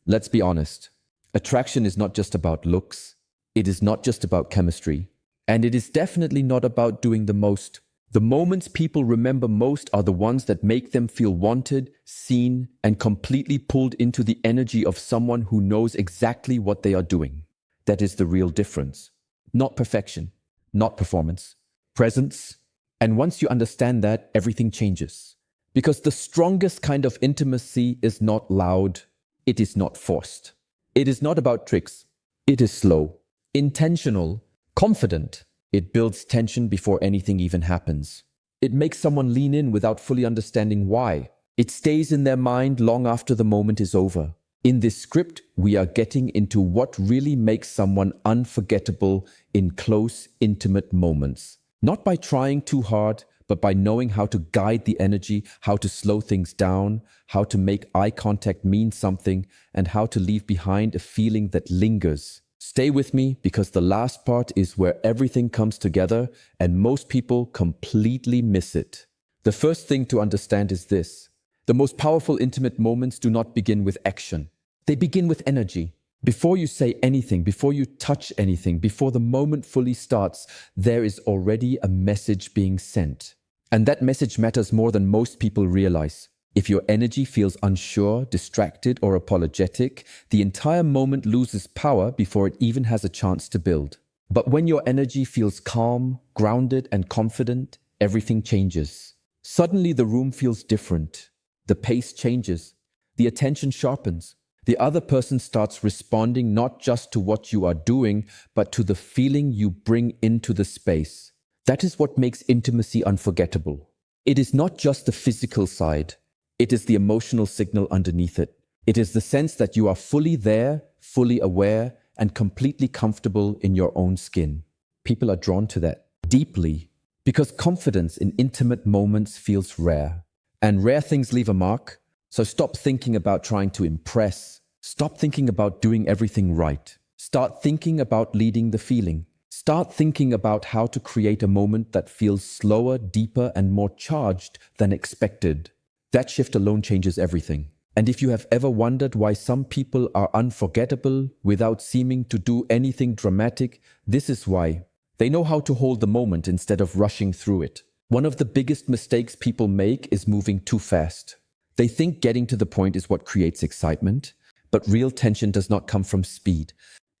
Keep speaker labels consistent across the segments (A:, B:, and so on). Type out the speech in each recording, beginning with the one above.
A: Let's be honest. Attraction is not just about looks. It is not just about chemistry. And it is definitely not about doing the most. The moments people remember most are the ones that make them feel wanted, seen, and completely pulled into the energy of someone who knows exactly what they are doing. That is the real difference. Not perfection, not performance, presence. And once you understand that, everything changes. Because the strongest kind of intimacy is not loud, it is not forced. It is not about tricks. It is slow, intentional, confident. It builds tension before anything even happens. It makes someone lean in without fully understanding why. It stays in their mind long after the moment is over. In this script, we are getting into what really makes someone unforgettable in close, intimate moments. Not by trying too hard, but by knowing how to guide the energy, how to slow things down, how to make eye contact mean something, and how to leave behind a feeling that lingers. Stay with me because the last part is where everything comes together and most people completely miss it. The first thing to understand is this. The most powerful intimate moments do not begin with action. They begin with energy. Before you say anything, before you touch anything, before the moment fully starts, there is already a message being sent. And that message matters more than most people realize. If your energy feels unsure, distracted, or apologetic, the entire moment loses power before it even has a chance to build. But when your energy feels calm, grounded, and confident, everything changes. Suddenly the room feels different. The pace changes. The attention sharpens. The other person starts responding not just to what you are doing, but to the feeling you bring into the space. That is what makes intimacy unforgettable. It is not just the physical side. It is the emotional signal underneath it. It is the sense that you are fully there, fully aware, and completely comfortable in your own skin. People are drawn to that deeply because confidence in intimate moments feels rare. And rare things leave a mark. So stop thinking about trying to impress. Stop thinking about doing everything right. Start thinking about leading the feeling. Start thinking about how to create a moment that feels slower, deeper, and more charged than expected. That shift alone changes everything. And if you have ever wondered why some people are unforgettable without seeming to do anything dramatic, this is why. They know how to hold the moment instead of rushing through it. One of the biggest mistakes people make is moving too fast. They think getting to the point is what creates excitement, but real tension does not come from speed.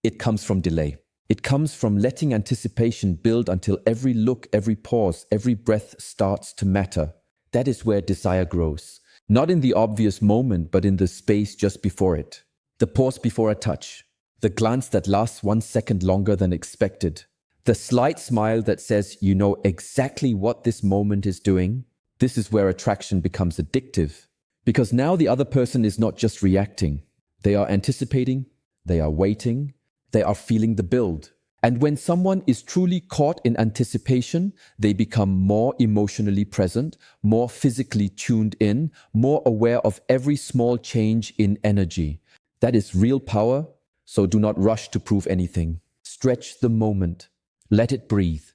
A: It comes from delay. It comes from letting anticipation build until every look, every pause, every breath starts to matter. That is where desire grows. Not in the obvious moment, but in the space just before it. The pause before a touch. The glance that lasts 1 second longer than expected. The slight smile that says you know exactly what this moment is doing. This is where attraction becomes addictive. Because now the other person is not just reacting. They are anticipating, they are waiting, they are feeling the build. And when someone is truly caught in anticipation, they become more emotionally present, more physically tuned in, more aware of every small change in energy. That is real power, so do not rush to prove anything. Stretch the moment. Let it breathe.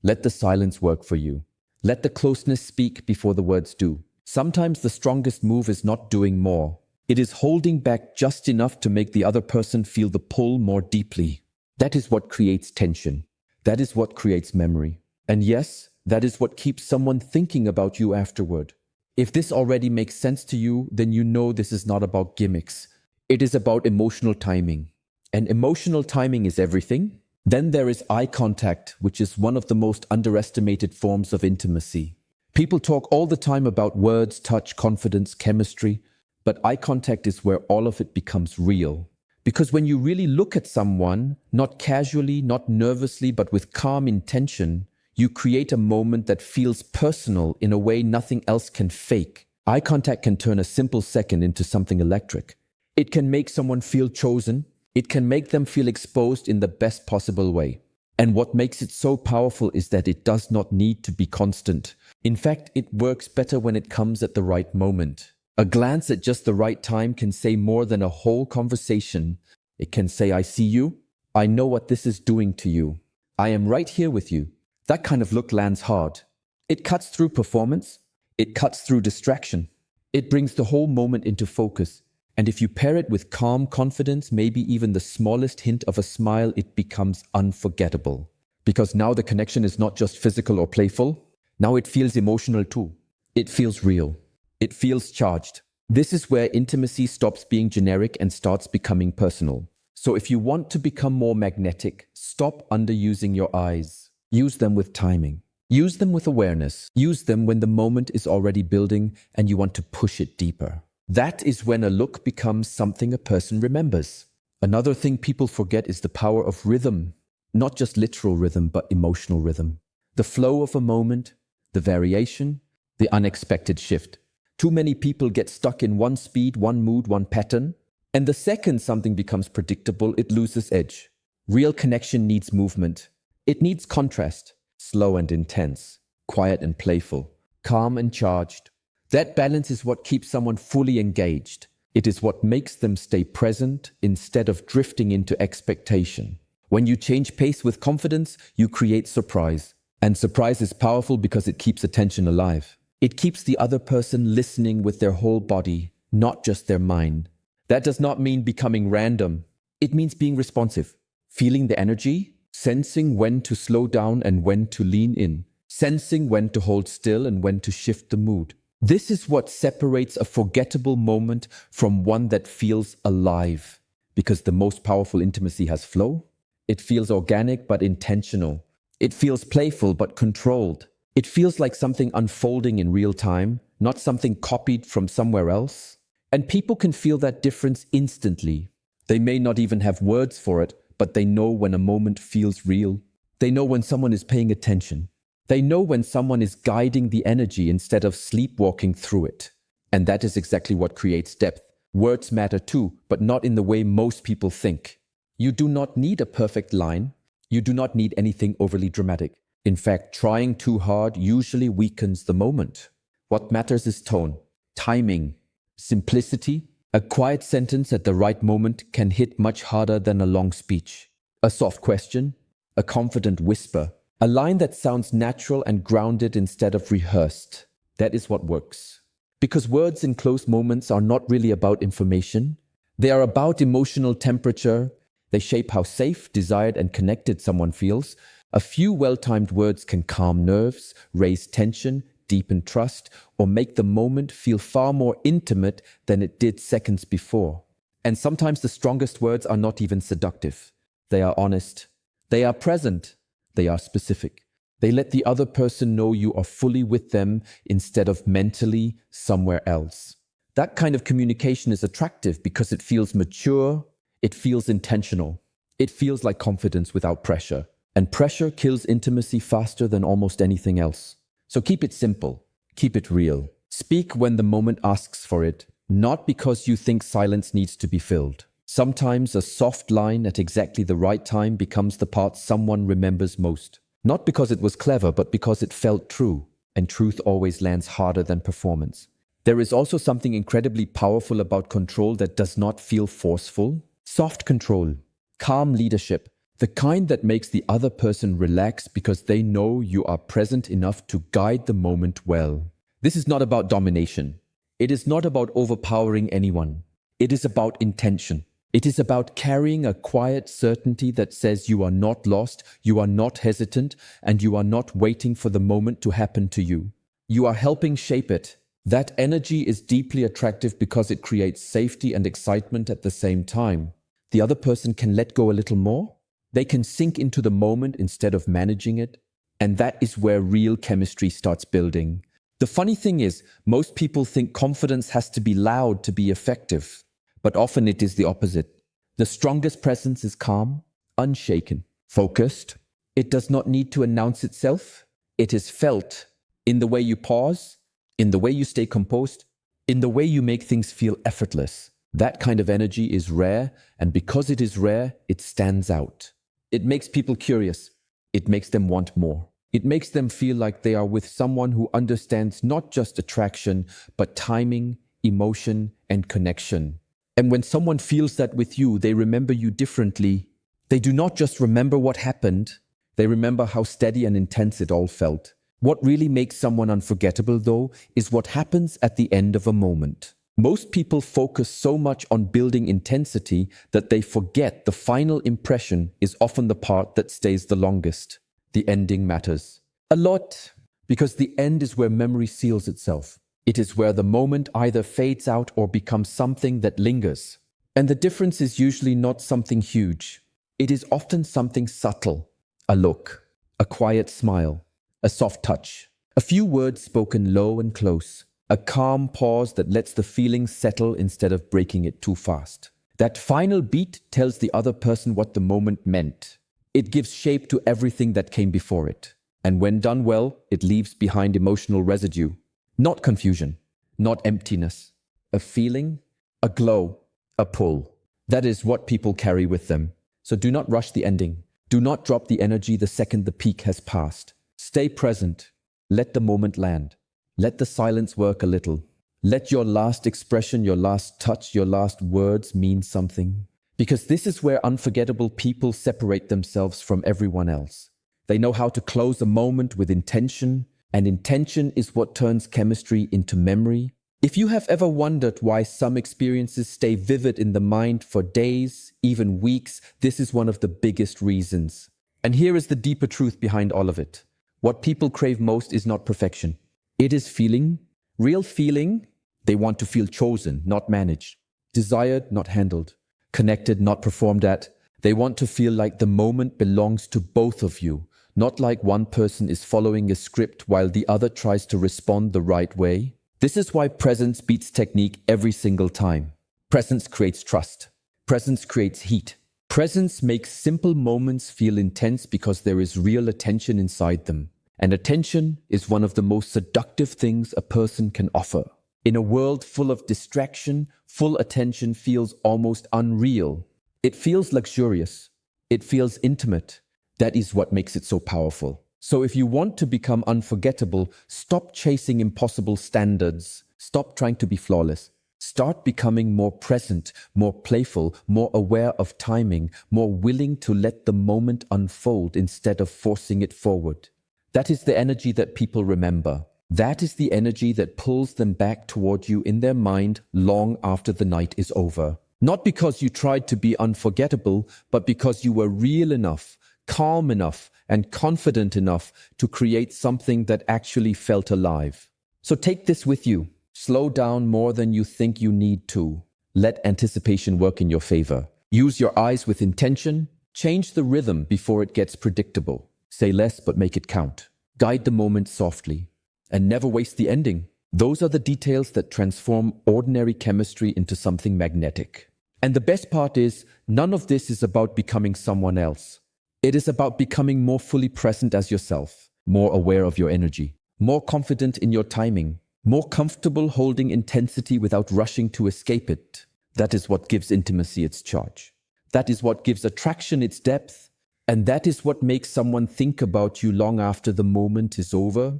A: Let the silence work for you. Let the closeness speak before the words do. Sometimes the strongest move is not doing more. It is holding back just enough to make the other person feel the pull more deeply. That is what creates tension. That is what creates memory. And yes, that is what keeps someone thinking about you afterward. If this already makes sense to you, then you know this is not about gimmicks. It is about emotional timing. And emotional timing is everything. Then there is eye contact, which is one of the most underestimated forms of intimacy. People talk all the time about words, touch, confidence, chemistry, but eye contact is where all of it becomes real. Because when you really look at someone, not casually, not nervously, but with calm intention, you create a moment that feels personal in a way nothing else can fake. Eye contact can turn a simple second into something electric. It can make someone feel chosen. It can make them feel exposed in the best possible way. And what makes it so powerful is that it does not need to be constant. In fact, it works better when it comes at the right moment. A glance at just the right time can say more than a whole conversation. It can say, I see you. I know what this is doing to you. I am right here with you. That kind of look lands hard. It cuts through performance. It cuts through distraction. It brings the whole moment into focus. And if you pair it with calm confidence, maybe even the smallest hint of a smile, it becomes unforgettable. Because now the connection is not just physical or playful, now it feels emotional too. It feels real. It feels charged. This is where intimacy stops being generic and starts becoming personal. So if you want to become more magnetic, stop underusing your eyes. Use them with timing. Use them with awareness. Use them when the moment is already building and you want to push it deeper. That is when a look becomes something a person remembers. Another thing people forget is the power of rhythm. Not just literal rhythm, but emotional rhythm. The flow of a moment, the variation, the unexpected shift. Too many people get stuck in one speed, one mood, one pattern. And the second something becomes predictable, it loses edge. Real connection needs movement. It needs contrast. Slow and intense. Quiet and playful. Calm and charged. That balance is what keeps someone fully engaged. It is what makes them stay present instead of drifting into expectation. When you change pace with confidence, you create surprise. And surprise is powerful because it keeps attention alive. It keeps the other person listening with their whole body, not just their mind. That does not mean becoming random. It means being responsive, feeling the energy, sensing when to slow down and when to lean in, sensing when to hold still and when to shift the mood. This is what separates a forgettable moment from one that feels alive. Because the most powerful intimacy has flow. It feels organic but intentional. It feels playful but controlled. It feels like something unfolding in real time, not something copied from somewhere else. And people can feel that difference instantly. They may not even have words for it, but they know when a moment feels real. They know when someone is paying attention. They know when someone is guiding the energy instead of sleepwalking through it. And that is exactly what creates depth. Words matter too, but not in the way most people think. You do not need a perfect line. You do not need anything overly dramatic. In fact, trying too hard usually weakens the moment. What matters is tone, timing, simplicity. A quiet sentence at the right moment can hit much harder than a long speech. A soft question, a confident whisper, a line that sounds natural and grounded instead of rehearsed. That is what works. Because words in close moments are not really about information. They are about emotional temperature. They shape how safe, desired, and connected someone feels. A few well-timed words can calm nerves, raise tension, deepen trust, or make the moment feel far more intimate than it did seconds before. And sometimes the strongest words are not even seductive. They are honest. They are present. They are specific. They let the other person know you are fully with them instead of mentally somewhere else. That kind of communication is attractive because it feels mature, it feels intentional, it feels like confidence without pressure. And pressure kills intimacy faster than almost anything else. So keep it simple, keep it real. Speak when the moment asks for it, not because you think silence needs to be filled. Sometimes a soft line at exactly the right time becomes the part someone remembers most. Not because it was clever, but because it felt true. And truth always lands harder than performance. There is also something incredibly powerful about control that does not feel forceful. Soft control, calm leadership, the kind that makes the other person relax because they know you are present enough to guide the moment well. This is not about domination. It is not about overpowering anyone. It is about intention. It is about carrying a quiet certainty that says you are not lost, you are not hesitant, and you are not waiting for the moment to happen to you. You are helping shape it. That energy is deeply attractive because it creates safety and excitement at the same time. The other person can let go a little more. They can sink into the moment instead of managing it. And that is where real chemistry starts building. The funny thing is, most people think confidence has to be loud to be effective. But often it is the opposite. The strongest presence is calm, unshaken, focused. It does not need to announce itself. It is felt in the way you pause, in the way you stay composed, in the way you make things feel effortless. That kind of energy is rare, and because it is rare, it stands out. It makes people curious. It makes them want more. It makes them feel like they are with someone who understands not just attraction, but timing, emotion, and connection. And when someone feels that with you, they remember you differently. They do not just remember what happened, they remember how steady and intense it all felt. What really makes someone unforgettable, though, is what happens at the end of a moment. Most people focus so much on building intensity that they forget the final impression is often the part that stays the longest. The ending matters a lot because the end is where memory seals itself. It is where the moment either fades out or becomes something that lingers. And the difference is usually not something huge. It is often something subtle. A look, a quiet smile, a soft touch, a few words spoken low and close, a calm pause that lets the feeling settle instead of breaking it too fast. That final beat tells the other person what the moment meant. It gives shape to everything that came before it. And when done well, it leaves behind emotional residue. Not confusion, not emptiness. A feeling, a glow, a pull. That is what people carry with them. So do not rush the ending. Do not drop the energy the second the peak has passed. Stay present. Let the moment land. Let the silence work a little. Let your last expression, your last touch, your last words mean something. Because this is where unforgettable people separate themselves from everyone else. They know how to close a moment with intention, and intention is what turns chemistry into memory. If you have ever wondered why some experiences stay vivid in the mind for days, even weeks, this is one of the biggest reasons. And here is the deeper truth behind all of it. What people crave most is not perfection. It is feeling, real feeling. They want to feel chosen, not managed, desired, not handled, connected, not performed at. They want to feel like the moment belongs to both of you, not like one person is following a script while the other tries to respond the right way. This is why presence beats technique every single time. Presence creates trust. Presence creates heat. Presence makes simple moments feel intense because there is real attention inside them. And attention is one of the most seductive things a person can offer. In a world full of distraction, full attention feels almost unreal. It feels luxurious. It feels intimate. That is what makes it so powerful. So if you want to become unforgettable, stop chasing impossible standards. Stop trying to be flawless. Start becoming more present, more playful, more aware of timing, more willing to let the moment unfold instead of forcing it forward. That is the energy that people remember. That is the energy that pulls them back toward you in their mind long after the night is over. Not because you tried to be unforgettable, but because you were real enough, calm enough, and confident enough to create something that actually felt alive. So take this with you. Slow down more than you think you need to. Let anticipation work in your favor. Use your eyes with intention. Change the rhythm before it gets predictable. Say less but make it count. Guide the moment softly. And never waste the ending. Those are the details that transform ordinary chemistry into something magnetic. And the best part is, none of this is about becoming someone else. It is about becoming more fully present as yourself, more aware of your energy, more confident in your timing, more comfortable holding intensity without rushing to escape it. That is what gives intimacy its charge. That is what gives attraction its depth. And that is what makes someone think about you long after the moment is over.